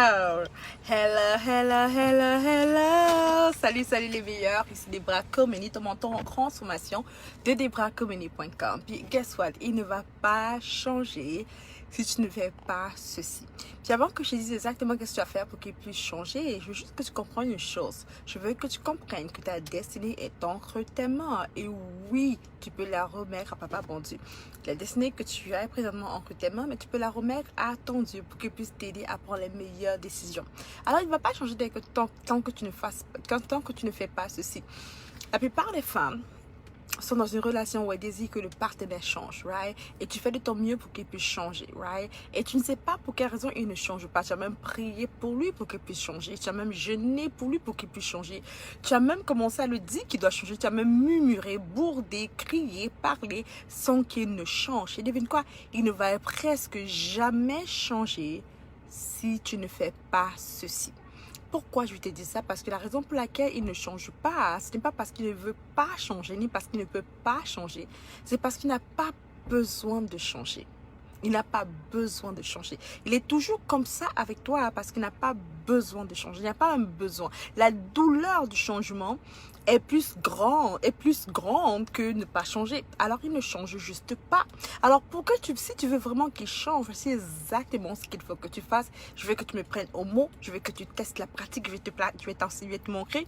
Oh, hello, hello, hello, hello. Salut les meilleurs. Ici Debra Komeni, ton mentor en transformation de debrakomeni.com. Puis, guess what? Il ne va pas changer si tu ne fais pas ceci. Puis avant que je te dise exactement ce que tu vas faire pour qu'il puisse changer, je veux juste que tu comprennes une chose. Je veux que tu comprennes que ta destinée est entre tes mains. Et oui, tu peux la remettre à Papa bon Dieu. La destinée que tu as présentement entre tes mains, mais tu peux la remettre à ton Dieu pour qu'il puisse t'aider à prendre les meilleures décisions. Alors, il ne va pas changer tant que tu ne fais pas ceci. La plupart des femmes sont dans une relation où elles désirent que le partenaire change, right? Et tu fais de ton mieux pour qu'il puisse changer, right? Et tu ne sais pas pour quelle raison il ne change pas. Tu as même prié pour lui pour qu'il puisse changer. Tu as même jeûné pour lui pour qu'il puisse changer. Tu as même commencé à le dire qu'il doit changer. Tu as même murmuré, bourdé, crié, parlé sans qu'il ne change. Et devine quoi? Il ne va presque jamais changer si tu ne fais pas ceci. Pourquoi je te dis ça? Parce que la raison pour laquelle il ne change pas, ce n'est pas parce qu'il ne veut pas changer, ni parce qu'il ne peut pas changer. C'est parce qu'il n'a pas besoin de changer. Il n'a pas besoin de changer. Il est toujours comme ça avec toi parce qu'il n'a pas besoin de changer. Il n'a pas un besoin. La douleur du changement est plus grande que ne pas changer. Alors, il ne change juste pas. Alors, si tu veux vraiment qu'il change, c'est exactement ce qu'il faut que tu fasses. Je veux que tu me prennes au mot. Je veux que tu testes la pratique. Je vais te montrer.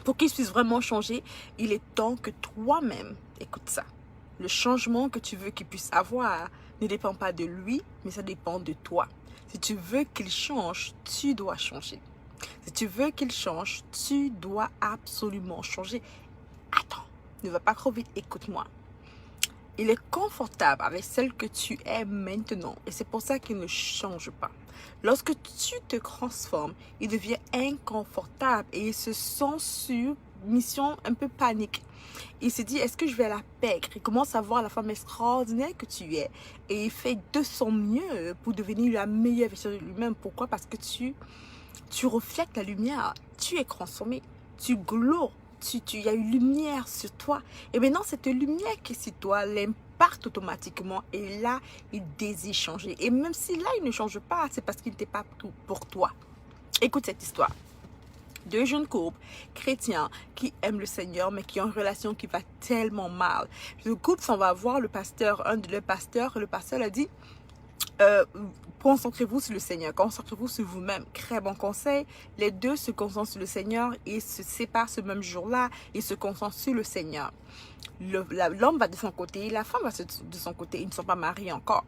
Pour qu'il puisse vraiment changer, il est temps que toi-même, écoute ça. Le changement que tu veux qu'il puisse avoir ne dépend pas de lui, mais ça dépend de toi. Si tu veux qu'il change, tu dois changer. Si tu veux qu'il change, tu dois absolument changer. Attends, ne va pas trop vite, écoute-moi. Il est confortable avec celle que tu es maintenant et c'est pour ça qu'il ne change pas. Lorsque tu te transformes, il devient inconfortable et il se sent sur mission un peu panique. Il se dit, est-ce que je vais la perdre? Il commence à voir la femme extraordinaire que tu es et il fait de son mieux pour devenir la meilleure version de lui-même. Pourquoi? Parce que tu reflètes la lumière, tu es transformé, tu glores. Il y a une lumière sur toi. Et maintenant, cette lumière qui est sur toi l'impacte automatiquement. Et là, il désire changer. Et même si là, il ne change pas, c'est parce qu'il n'était pas pour toi. Écoute cette histoire. Deux jeunes couples chrétiens qui aiment le Seigneur, mais qui ont une relation qui va tellement mal. Le couple s'en va voir le pasteur, un de leurs pasteurs. Le pasteur a dit... concentrez-vous sur le Seigneur, concentrez-vous sur vous-même. Très bon conseil. Les deux se concentrent sur le Seigneur et se séparent ce même jour-là. Ils se concentrent sur le Seigneur. L'homme va de son côté, la femme va de son côté. Ils ne sont pas mariés encore.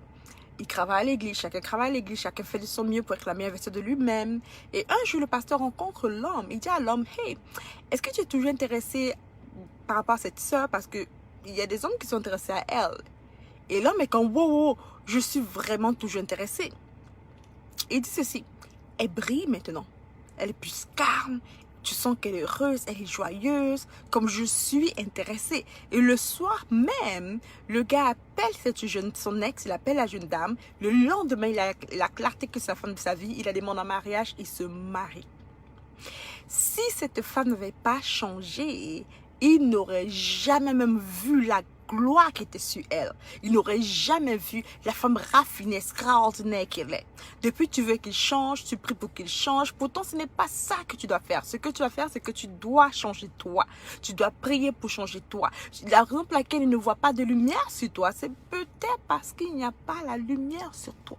Ils travaillent à l'église, chacun travaille à l'église, chacun fait de son mieux pour être la meilleure version de lui-même. Et un jour, le pasteur rencontre l'homme. Il dit à l'homme, hey, est-ce que tu es toujours intéressé par rapport à cette soeur? Parce qu'il y a des hommes qui sont intéressés à elle. Et l'homme est comme, wow, je suis vraiment toujours intéressé. Et il dit ceci, elle brille maintenant. Elle est plus calme. Tu sens qu'elle est heureuse, elle est joyeuse, comme je suis intéressée. Et le soir même, le gars appelle son ex, il appelle la jeune dame. Le lendemain, il a la clarté que c'est la femme de sa vie. Il la demande en mariage, il se marie. Si cette femme n'avait pas changé, il n'aurait jamais même vu la gloire qui était sur elle. Il n'aurait jamais vu la femme raffinée, extraordinaire qu'elle est. Depuis, tu veux qu'il change, tu pries pour qu'il change. Pourtant, ce n'est pas ça que tu dois faire. Ce que tu dois faire, c'est que tu dois changer toi. Tu dois prier pour changer toi. La raison pour laquelle il ne voit pas de lumière sur toi, c'est peut-être parce qu'il n'y a pas la lumière sur toi.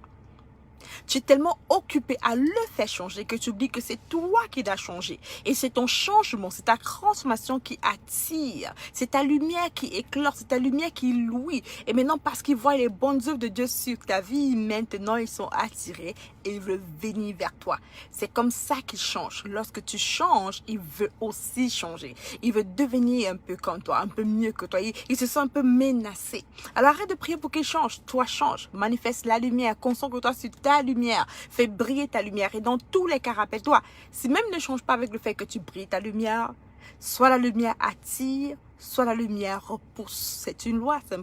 Tu es tellement occupé à le faire changer que tu oublies que c'est toi qui dois changer. Et c'est ton changement, c'est ta transformation qui attire. C'est ta lumière qui éclore, c'est ta lumière qui louit. Et maintenant, parce qu'ils voient les bonnes œuvres de Dieu sur ta vie, maintenant ils sont attirés et ils veulent venir vers toi. C'est comme ça qu'ils changent. Lorsque tu changes, il veut aussi changer. Il veut devenir un peu comme toi, un peu mieux que toi. Il se sent un peu menacé. Alors arrête de prier pour qu'il change. Toi, change. Manifeste la lumière. Concentre-toi sur ta lumière. Fais briller ta lumière. Et dans tous les cas, rappelle-toi, si même ne change pas avec le fait que tu brilles ta lumière, soit la lumière attire, soit la lumière repousse. C'est une loi, c'est un